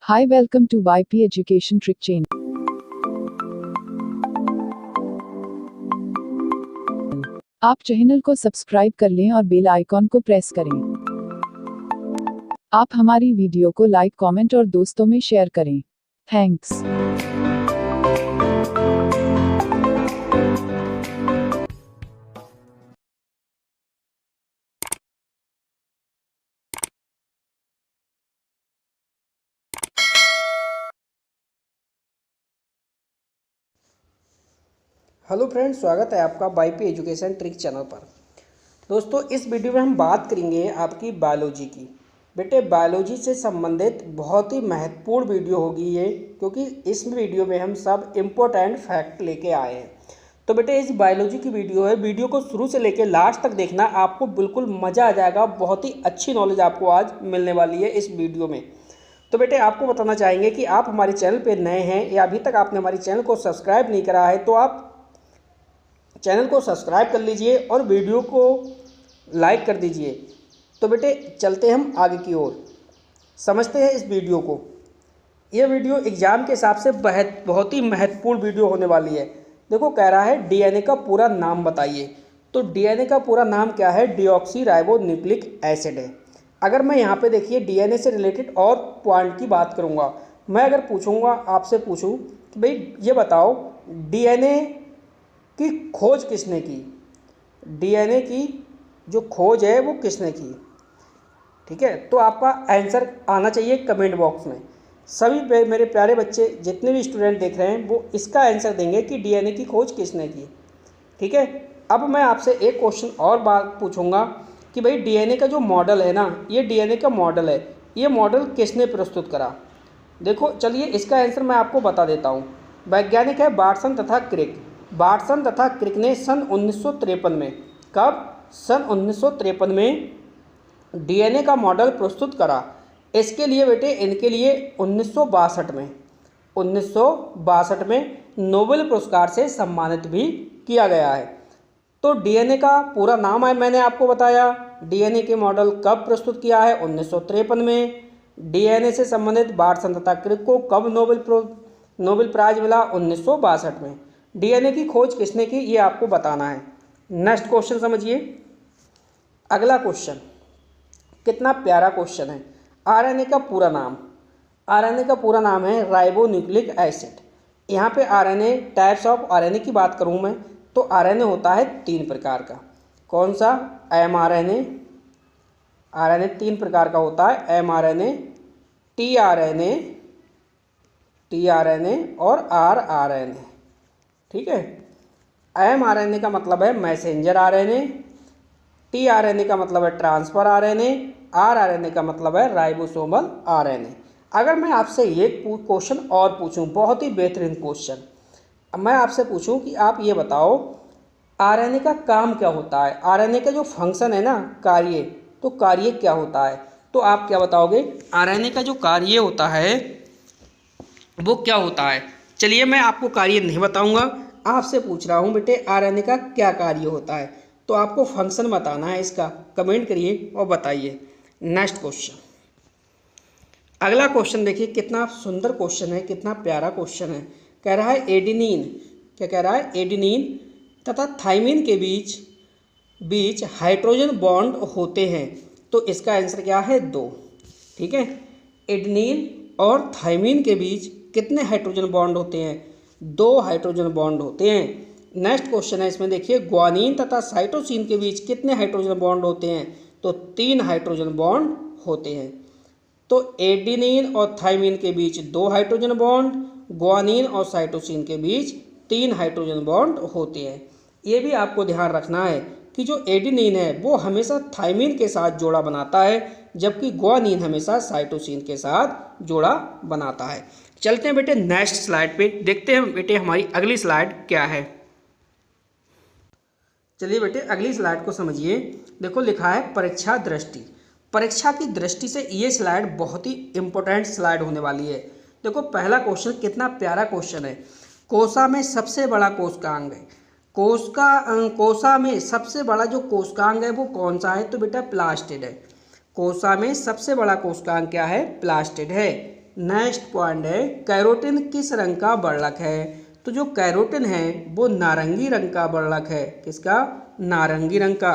Hi, welcome to YP Education Trick Channel. आप channel को subscribe कर लें और बेल आइकॉन को प्रेस करें। आप हमारी वीडियो को लाइक, कमेंट और दोस्तों में शेयर करें। थैंक्स। हेलो फ्रेंड्स, स्वागत है आपका वाईपी एजुकेशन ट्रिक चैनल पर। दोस्तों, इस वीडियो में हम बात करेंगे आपकी बायोलॉजी की। बेटे, बायोलॉजी से संबंधित बहुत ही महत्वपूर्ण वीडियो होगी ये, क्योंकि इस वीडियो में हम सब इम्पोर्टेंट फैक्ट लेके आए हैं। तो बेटे, इस बायोलॉजी की वीडियो है, वीडियो को शुरू से लेकर लास्ट तक देखना, आपको बिल्कुल मज़ा आ जाएगा। बहुत ही अच्छी नॉलेज आपको आज मिलने वाली है इस वीडियो में। तो बेटे, आपको बताना चाहेंगे कि आप हमारे चैनल पर नए हैं या अभी तक आपने हमारे चैनल को सब्सक्राइब नहीं करा है, तो आप चैनल को सब्सक्राइब कर लीजिए और वीडियो को लाइक कर दीजिए। तो बेटे, चलते हैं हम आगे की ओर, समझते हैं इस वीडियो को। यह वीडियो एग्जाम के हिसाब से बहुत ही महत्वपूर्ण वीडियो होने वाली है। देखो, कह रहा है डीएनए का पूरा नाम बताइए। तो डीएनए का पूरा नाम क्या है? डीऑक्सी राइबो न्यूक्लिक एसिड है। अगर मैं यहाँ पे देखिए डीएनए से रिलेटेड और पॉइंट की बात करूँगा, मैं अगर पूछूँगा, आपसे पूछूँ कि भाई ये बताओ डीएनए की खोज किसने की? डीएनए की जो खोज है वो किसने की? ठीक है, तो आपका आंसर आना चाहिए कमेंट बॉक्स में। सभी मेरे प्यारे बच्चे, जितने भी स्टूडेंट देख रहे हैं, वो इसका आंसर देंगे कि डीएनए की खोज किसने की। ठीक है, अब मैं आपसे एक क्वेश्चन और बात पूछूंगा कि भाई डीएनए का जो मॉडल है ना, ये डीएनए का मॉडल है, ये मॉडल किसने प्रस्तुत करा? देखो, चलिए इसका आंसर मैं आपको बता देता हूँ। वैज्ञानिक है वाटसन तथा क्रिक। वाटसन तथा क्रिक ने सन 1953 में, कब? सन 1953 में डीएनए का मॉडल प्रस्तुत करा। इसके लिए बेटे, इनके लिए 1962 में नोबेल पुरस्कार से सम्मानित भी किया गया है। तो डीएनए का पूरा नाम है, मैंने आपको बताया। डीएनए के मॉडल कब प्रस्तुत किया है? 1953 में। डीएनए से संबंधित वाटसन तथा क्रिक को कब नोबेल प्राइज मिला? 1962 में। डीएनए की खोज किसने की, ये आपको बताना है। नेक्स्ट क्वेश्चन समझिए। अगला क्वेश्चन कितना प्यारा क्वेश्चन है। आरएनए का पूरा नाम। आरएनए का पूरा नाम है राइबो न्यूक्लिक एसिड। यहाँ पे आरएनए, टाइप्स ऑफ आरएनए की बात करूँ मैं, तो आरएनए होता है 3 प्रकार का। कौन सा? एमआरएनए। आरएनए 3 प्रकार का होता है, एमआरएनए, टीआरएनए और आरआरएनए। ठीक है, एमआरएनए का मतलब है मैसेंजर आरएनए, टीआरएनए का मतलब है ट्रांसफर आरएनए, आरआरएनए का मतलब है राइबोसोमल आरएनए। अगर मैं आपसे ये क्वेश्चन और पूछूं, बहुत ही बेहतरीन क्वेश्चन, मैं आपसे पूछूं कि आप ये बताओ आरएनए का काम क्या होता है? आरएनए का जो फंक्शन है ना, कार्य, तो कार्य क्या होता है? तो आप क्या बताओगे? आरएनए का जो कार्य होता है वो क्या होता है? चलिए, मैं आपको कार्य नहीं बताऊंगा, आपसे पूछ रहा हूं बेटे आरएनए का क्या कार्य होता है, तो आपको फंक्शन बताना है इसका। कमेंट करिए और बताइए। नेक्स्ट क्वेश्चन, अगला क्वेश्चन देखिए, कितना सुंदर क्वेश्चन है, कितना प्यारा क्वेश्चन है। कह रहा है एडेनिन, क्या कह रहा है? एडेनिन तथा थाइमिन के बीच हाइड्रोजन बॉन्ड होते हैं, तो इसका आंसर क्या है? 2। ठीक है, एडेनिन और थाइमिन के बीच कितने हाइड्रोजन बॉन्ड होते हैं? 2 हाइड्रोजन बॉन्ड होते हैं। नेक्स्ट क्वेश्चन है, इसमें देखिए ग्वानिन तथा साइटोसिन के बीच कितने हाइड्रोजन बॉन्ड होते हैं? तो 3 हाइड्रोजन बॉन्ड होते हैं। तो एडेनिन और थाइमिन के बीच 2 हाइड्रोजन बॉन्ड, ग्वानिन और साइटोसिन के बीच 3 हाइड्रोजन बॉन्ड होते हैं। ये भी आपको ध्यान रखना है कि जो एडेनिन है वो हमेशा थाइमिन के साथ जोड़ा बनाता है, जबकि ग्वानिन हमेशा साइटोसिन के साथ जोड़ा बनाता है। चलते हैं बेटे नेक्स्ट स्लाइड पे, देखते हैं बेटे हमारी अगली स्लाइड क्या है। चलिए बेटे, अगली स्लाइड को समझिए। देखो, लिखा है परीक्षा दृष्टि। परीक्षा की दृष्टि से ये स्लाइड बहुत ही इंपॉर्टेंट स्लाइड होने वाली है। देखो, पहला क्वेश्चन कितना प्यारा क्वेश्चन है। कोशा में सबसे बड़ा कोशिकांग है। कोशा में सबसे बड़ा जो कोशिकांग है वो कौन सा है? तो बेटा प्लास्टिड है। कोशा में सबसे बड़ा कोशिकांग क्या है? प्लास्टिड है। नेक्स्ट पॉइंट है कैरोटिन किस रंग का वर्णक है। तो जो कैरोटिन है वो नारंगी रंग का वर्णक है। किसका? नारंगी रंग का।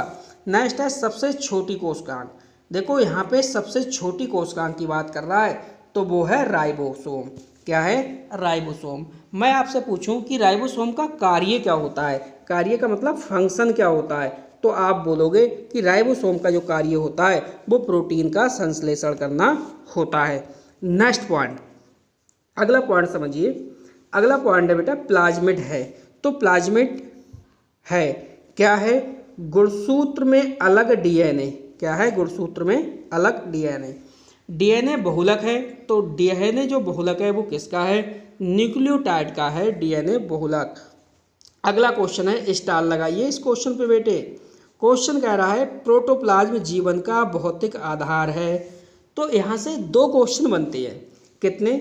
नेक्स्ट है सबसे छोटी कोशिकांग। देखो यहाँ पे सबसे छोटी कोशिकांग की बात कर रहा है तो वो है राइबोसोम। क्या है? राइबोसोम। मैं आपसे पूछूं कि राइबोसोम का कार्य क्या होता है, कार्य का मतलब फंक्शन क्या होता है, तो आप बोलोगे कि राइबोसोम का जो कार्य होता है वो प्रोटीन का संश्लेषण करना होता है। नेक्स्ट पॉइंट, अगला पॉइंट समझिए। अगला पॉइंट है बेटा प्लाज्मिड है। तो प्लाज्मिड है क्या है? गुणसूत्र में अलग डीएनए। क्या है? गुणसूत्र में अलग डीएनए। डीएनए बहुलक है तो डीएनए जो बहुलक है वो किसका है? न्यूक्लियोटाइड का है डीएनए बहुलक। अगला क्वेश्चन है, स्टार लगाइए इस क्वेश्चन पे बेटे। क्वेश्चन कह रहा है प्रोटोप्लाज्म जीवन का भौतिक आधार है। तो यहाँ से दो क्वेश्चन बनते हैं। कितने?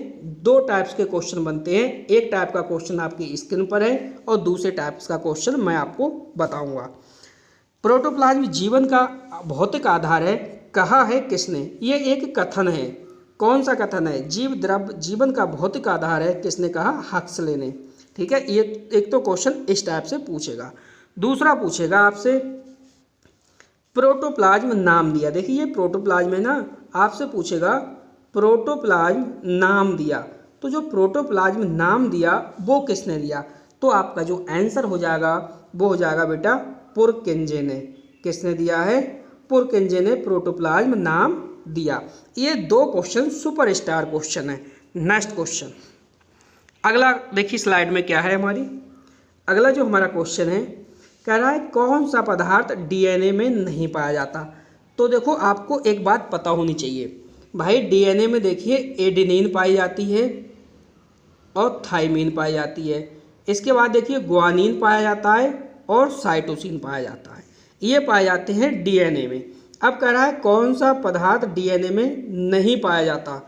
दो टाइप्स के क्वेश्चन बनते हैं। एक टाइप का क्वेश्चन आपकी स्क्रीन पर है और दूसरे टाइप्स का क्वेश्चन मैं आपको बताऊंगा। प्रोटोप्लाज्म जीवन का भौतिक आधार है, कहा है किसने? ये एक कथन है। कौन सा कथन है? जीव द्रव्य जीवन का भौतिक आधार है, किसने कहा? हक्सले ने। ठीक है, ये एक तो क्वेश्चन इस टाइप से पूछेगा। दूसरा पूछेगा आपसे प्रोटोप्लाज्म नाम दिया। देखिए ये प्रोटोप्लाज्म है ना, आपसे पूछेगा प्रोटोप्लाज्म नाम दिया। तो जो प्रोटोप्लाज्म नाम दिया वो किसने दिया? तो आपका जो आंसर हो जाएगा वो हो जाएगा बेटा पुरकिंजे ने। किसने दिया है? पुरकिंजे ने प्रोटोप्लाज्म नाम दिया। ये दो क्वेश्चन सुपरस्टार क्वेश्चन है। नेक्स्ट क्वेश्चन, अगला देखिए स्लाइड में क्या है हमारी। अगला जो हमारा क्वेश्चन है कह रहा है कौन सा पदार्थ डीएनए में नहीं पाया जाता। तो देखो आपको एक बात पता होनी चाहिए भाई, डीएनए में देखिए एडेनिन पाई जाती है और थाइमिन पाई जाती है। इसके बाद देखिए ग्वानिन पाया जाता है और साइटोसिन पाया जाता है। ये पाए जाते हैं डीएनए में। अब कह रहा है कौन सा पदार्थ डीएनए में नहीं पाया जाता।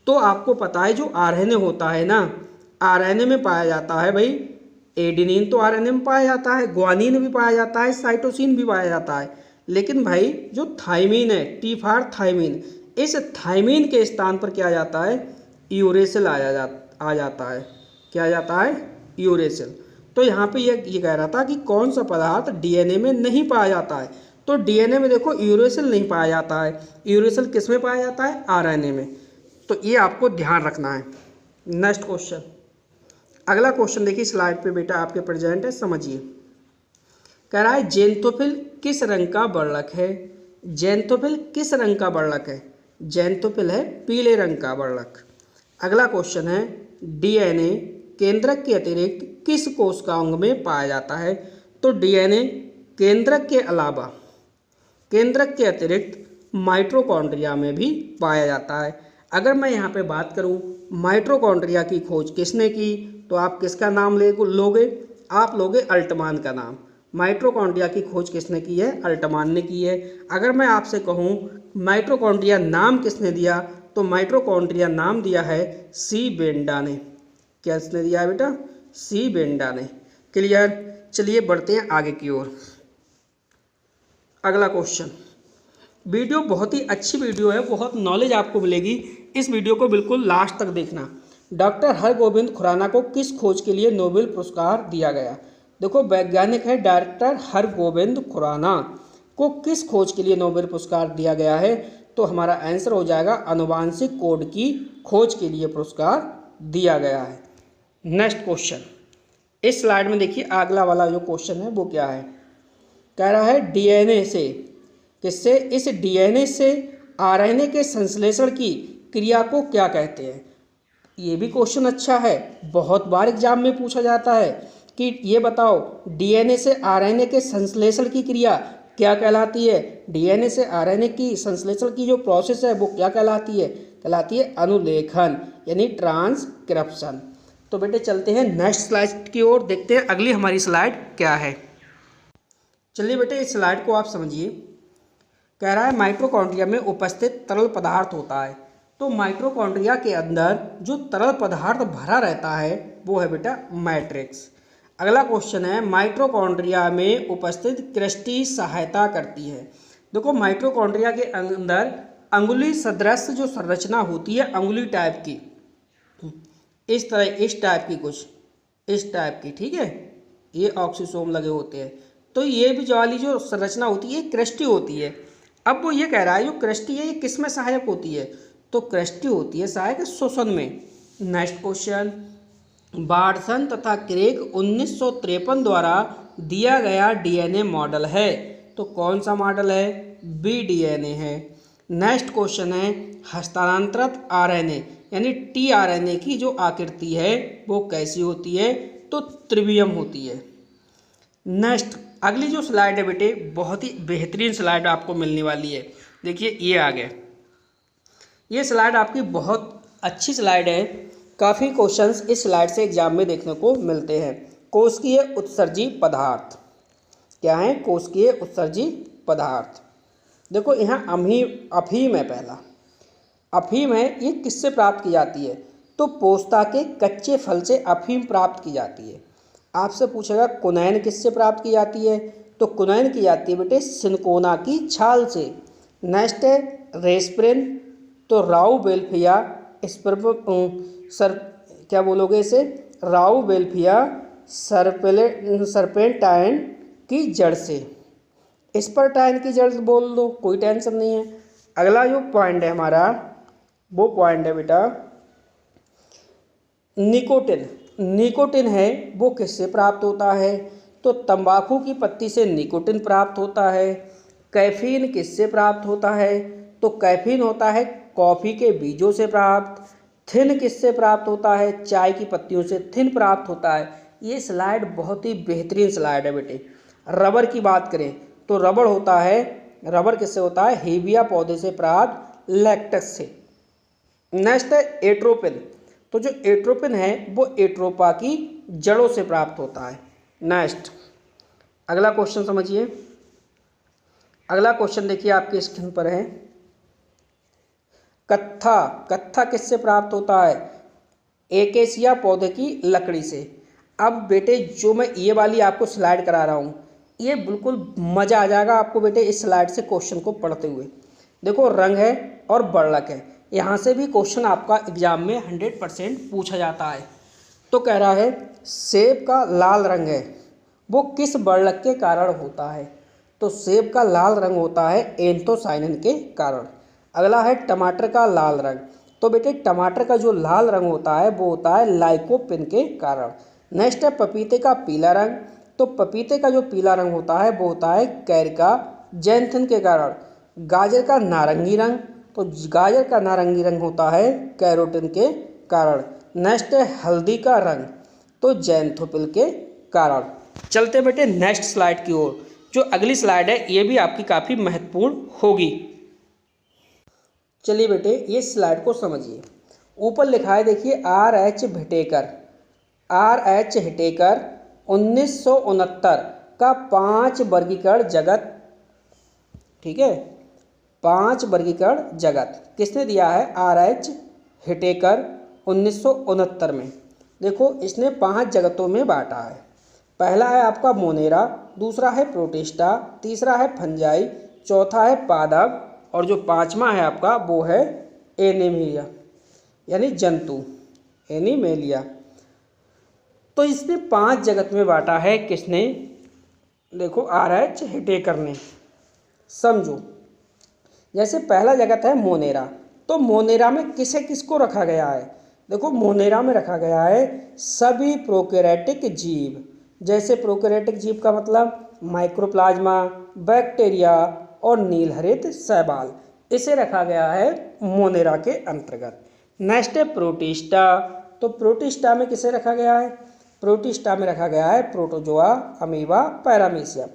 तो आपको पता है जो आरएनए होता है ना, आरएनए में पाया जाता है भाई। एडेनिन तो आरएनए में पाया जाता है, ग्वानिन भी पाया जाता है, साइटोसिन भी पाया जाता है। लेकिन भाई जो थाइमिन है, टी फॉर थाइमिन, इस थाइमिन के स्थान पर क्या आ जाता है? यूरेसिल आ जाता है। क्या आ जाता है? यूरेसिल। तो यहाँ पे ये कह रहा था कि कौन सा पदार्थ डीएनए में नहीं पाया जाता है। तो डीएनए में देखो यूरेसिल नहीं पाया जाता है। यूरेसिल किस में पाया जाता है? आरएनए में। तो ये आपको ध्यान रखना है। नेक्स्ट क्वेश्चन, अगला क्वेश्चन देखिए स्लाइड पे बेटा आपके प्रेजेंट है, समझिए। कह रहा है ज़ैंथोफिल किस रंग का वर्णक है? ज़ैंथोफिल किस रंग का वर्णक है? ज़ैंथोफिल है पीले रंग का वर्णक। अगला क्वेश्चन है डीएनए केंद्रक के अतिरिक्त किस कोशिकांग में पाया जाता है? तो डीएनए केंद्रक के अलावा, केंद्रक के अतिरिक्त माइटोकॉन्ड्रिया में भी पाया जाता है। अगर मैं यहाँ पे बात करूँ माइटोकॉन्ड्रिया की खोज किसने की, तो आप किसका नाम लोगे? आप लोगे अल्टमान का नाम। माइटोकॉन्ड्रिया की खोज किसने की है? अल्टमान ने की है। अगर मैं आपसे कहूँ माइटोकॉन्ड्रिया नाम किसने दिया, तो माइटोकॉन्ड्रिया नाम दिया है सी बेंडा ने। किसने दिया है बेटा? सी बेंडा ने। क्लियर? चलिए बढ़ते हैं आगे की ओर। अगला क्वेश्चन, वीडियो बहुत ही अच्छी वीडियो है, बहुत नॉलेज आपको मिलेगी। इस वीडियो को बिल्कुल लास्ट तक देखना। डॉक्टर हरगोविंद खुराना को किस खोज के लिए नोबेल पुरस्कार दिया गया? देखो वैज्ञानिक है डॉक्टर हरगोविंद खुराना को किस खोज के लिए नोबेल पुरस्कार दिया गया है? तो हमारा आंसर हो जाएगा आनुवांशिक कोड की खोज के लिए पुरस्कार दिया गया है। नेक्स्ट क्वेश्चन, इस स्लाइड में देखिए अगला वाला जो क्वेश्चन है वो क्या है? कह रहा है डीएनए से, किससे? इस डीएनए से आरएनए के संश्लेषण की क्रिया को क्या कहते हैं? ये भी क्वेश्चन अच्छा है, बहुत बार एग्जाम में पूछा जाता है कि ये बताओ डीएनए से आरएनए के संश्लेषण की क्रिया क्या कहलाती है? डीएनए से आरएनए की संश्लेषण की जो प्रोसेस है वो क्या कहलाती है? कहलाती है अनुलेखन, यानी ट्रांसक्रिप्शन। तो बेटे चलते हैं नेक्स्ट स्लाइड की ओर, देखते हैं अगली हमारी स्लाइड क्या है। चलिए बेटे इस स्लाइड को आप समझिए। कह रहा है माइटोकॉन्ड्रिया में उपस्थित तरल पदार्थ होता है। तो माइटोकॉन्ड्रिया के अंदर जो तरल पदार्थ भरा रहता है वो है बेटा मैट्रिक्स। अगला क्वेश्चन है माइटोकॉन्ड्रिया में उपस्थित क्रिस्टी सहायता करती है। देखो माइटोकॉन्ड्रिया के अंदर अंगुली सदृश जो संरचना होती है, अंगुली टाइप की, इस तरह इस टाइप की कुछ इस टाइप की, ठीक है, ये ऑक्सीसोम लगे होते हैं। तो ये भी जो वाली जो संरचना होती है क्रस्टी होती है। अब वो ये कह रहा है जो क्रस्टी है ये किस में सहायक होती है, तो क्रस्टी होती है सहायक श्वसन में। नेक्स्ट क्वेश्चन, बार्डसन तथा क्रेग 1953 द्वारा दिया गया डीएनए मॉडल है, तो कौन सा मॉडल है, बी डीएनए है। नेक्स्ट क्वेश्चन है, हस्तांतरित आरएनए यानी टीआरएनए की जो आकृति है वो कैसी होती है, तो त्रिवियम होती है। नेक्स्ट अगली जो स्लाइड है बेटे बहुत ही बेहतरीन स्लाइड आपको मिलने वाली है। देखिए ये आ गया, ये स्लाइड आपकी बहुत अच्छी स्लाइड है। काफ़ी क्वेश्चंस इस स्लाइड से एग्जाम में देखने को मिलते हैं। कोशिकीय उत्सर्जी पदार्थ क्या है, कोशिकीय उत्सर्जी पदार्थ। देखो यहाँ अफीम है, पहला अफीम है, ये किससे प्राप्त की जाती है, तो पोस्ता के कच्चे फल से अफीम प्राप्त की जाती है। आपसे पूछेगा कुनैन किससे प्राप्त की जाती है, तो कुनैन की जाती है बेटे सिनकोना की छाल से। नेक्स्ट है रेस्प्रिन, तो राउबेल्फिया क्या बोलोगे इसे, राउबेल्फिया सर्पेंटाइन की जड़ से, स्पर्टाइन की जड़ बोल दो, कोई टेंशन नहीं है। अगला जो पॉइंट है हमारा वो पॉइंट है बेटा निकोटिन। निकोटिन है वो किससे प्राप्त होता है, तो तंबाकू की पत्ती से निकोटिन प्राप्त होता है। कैफीन किससे प्राप्त होता है, तो कैफीन होता है कॉफ़ी के बीजों से प्राप्त। थिन किससे प्राप्त होता है, चाय की पत्तियों से थिन प्राप्त होता है। ये स्लाइड बहुत ही बेहतरीन स्लाइड है बेटे। रबर की बात करें तो रबर होता है, रबर किससे होता है, हेविया पौधे से प्राप्त लैक्टस से। नेक्स्ट है एट्रोपिन, तो जो एट्रोपिन है वो एट्रोपा की जड़ों से प्राप्त होता है। नेक्स्ट अगला क्वेश्चन समझिए, अगला क्वेश्चन देखिए आपके स्क्रीन पर है, कत्था। कत्था किससे प्राप्त होता है, एकेसिया पौधे की लकड़ी से। अब बेटे जो मैं ये वाली आपको स्लाइड करा रहा हूँ ये बिल्कुल मज़ा आ जाएगा आपको बेटे इस स्लाइड से क्वेश्चन को पढ़ते हुए। देखो रंग है और बर्लक है, यहाँ से भी क्वेश्चन आपका एग्जाम में 100% पूछा जाता है। तो कह रहा है सेब का लाल रंग है वो किस बर्लक के कारण होता है, तो सेब का लाल रंग होता है एंथोसाइनिन के कारण। अगला है टमाटर का लाल रंग, तो बेटे टमाटर का जो लाल रंग होता है वो होता है लाइकोपिन के कारण। नेक्स्ट है पपीते का पीला रंग, तो पपीते का जो पीला रंग होता है वो होता है कैरिका जैंथिन के कारण। गाजर का नारंगी रंग, तो गाजर का नारंगी रंग होता है कैरोटीन के कारण। नेक्स्ट है हल्दी का रंग, तो जैंथोपिल के कारण। चलते बेटे नेक्स्ट स्लाइड की ओर। जो अगली स्लाइड है ये भी आपकी काफ़ी महत्वपूर्ण होगी। चलिए बेटे ये स्लाइड को समझिए। ऊपर लिखा है देखिए R.H. भिटेकर, R.H. हिटेकर 1969 का 5 वर्गीकरण जगत, ठीक है, 5 वर्गीकरण जगत किसने दिया है, R.H. हिटेकर 1969 में। देखो इसने 5 जगतों में बांटा है। पहला है आपका मोनेरा, दूसरा है प्रोटिस्टा, तीसरा है फंजाई, चौथा है पादप और जो पांचवा है आपका वो है एनीमिया यानी जंतु, एनीमेलिया। तो इसने 5 जगत में बांटा है किसने, देखो R.H. हिटेकर ने। समझो जैसे पहला जगत है मोनेरा, तो मोनेरा में किसे किसको रखा गया है, देखो मोनेरा में रखा गया है सभी प्रोकैरियोटिक जीव। जैसे प्रोकैरियोटिक जीव का मतलब माइक्रोप्लाज्मा, बैक्टीरिया और नीलहरित शैवाल, इसे रखा गया है मोनेरा के अंतर्गत। नेक्स्ट है प्रोटिस्टा, तो प्रोटिस्टा में किसे रखा गया है, प्रोटिस्टा में रखा गया है प्रोटोजोआ, अमीबा, पैरामीशियम।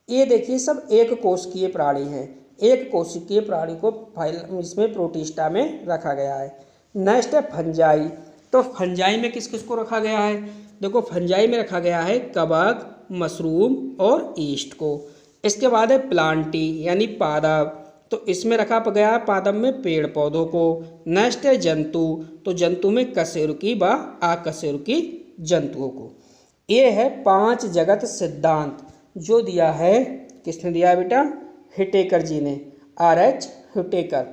ये देखिए सब एक कोशिकीय प्राणी हैं, एक कोशिकीय प्राणी को इसमें प्रोटिस्टा में रखा गया है। नेक्स्ट है फंजाई, तो फंजाई में किस किस को रखा गया है, देखो फंजाई में रखा गया है कवक, मशरूम और ईस्ट को। इसके बाद है प्लांटी यानी पादप, तो इसमें रखा गया है पादप में पेड़ पौधों को। नेक्स्ट है जंतु, तो जंतु में कशेरुकी व अकशेरुकी जंतुओं को। ये है 5 जगत सिद्धांत जो दिया है, किसने दिया है बेटा, हिटेकर जी ने, R.H. हिटेकर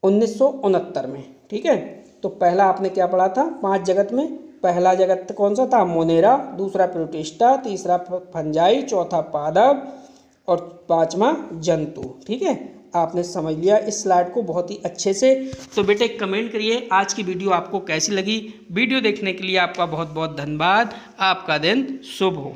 1969 में, ठीक है। तो पहला आपने क्या पढ़ा था 5 जगत में? पहला जगत कौन सा था? मोनेरा, दूसरा प्रोटिस्टा, तीसरा फंजाई, चौथा पादप और पांचवा जंतु। ठीक है, आपने समझ लिया इस स्लाइड को बहुत ही अच्छे से। तो बेटे कमेंट करिए आज की वीडियो आपको कैसी लगी। वीडियो देखने के लिए आपका बहुत बहुत धन्यवाद। आपका दिन शुभ हो।